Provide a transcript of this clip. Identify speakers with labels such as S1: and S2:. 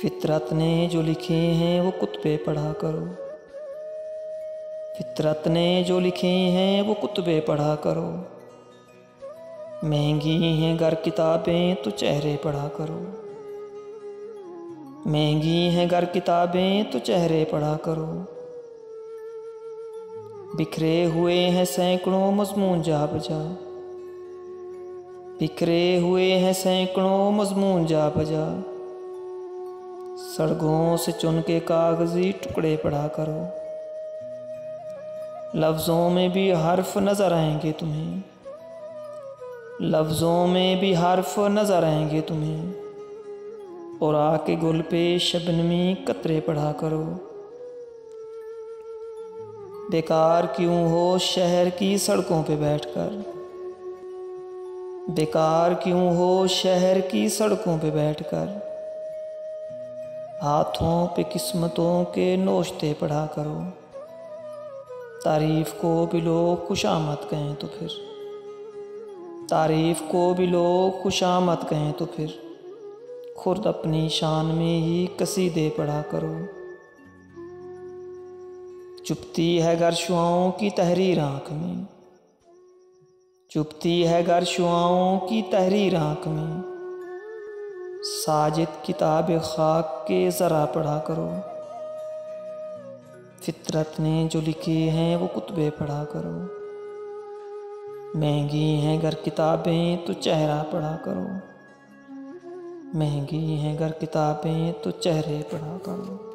S1: फितरत ने जो लिखे हैं वो कुतबे पढ़ा करो। फितरत ने जो लिखे हैं वो कुतबे पढ़ा करो। महंगी हैं घर किताबें तो चेहरे पढ़ा करो। महंगी हैं घर किताबें तो चेहरे पढ़ा करो। बिखरे हुए हैं सैकड़ों मज़मून जा बजा। बिखरे हुए हैं सैकड़ों मज़मून जा बजा। सड़कों से चुन के कागजी टुकड़े पढ़ा करो। लफ्ज़ों में भी हर्फ नज़र आएंगे तुम्हें। लफ्ज़ों में भी हर्फ नज़र आएंगे तुम्हें। और आके गुल पे शबनमी कतरे पढ़ा करो। बेकार क्यों हो शहर की सड़कों पे बैठकर। बेकार क्यों हो शहर की सड़कों पे बैठकर। हाथों पे किस्मतों के नोश्ते पढ़ा करो। तारीफ़ को भी लोग खुशामद कहें तो फिर। तारीफ़ को भी लोग खुशामद कहें तो फिर खुद अपनी शान में ही कसीदे पढ़ा करो। चुपती है गर शुआओं की तहरीर आँख में। चुपती है गर शुआओं की तहरीर आँख में। साजिद किताब खाक के ज़रा पढ़ा करो। फितरत ने जो लिखे हैं वो कुतबे पढ़ा करो। महंगी हैं घर किताबें तो चेहरा पढ़ा करो। महंगी हैं घर किताबें तो चेहरे पढ़ा करो।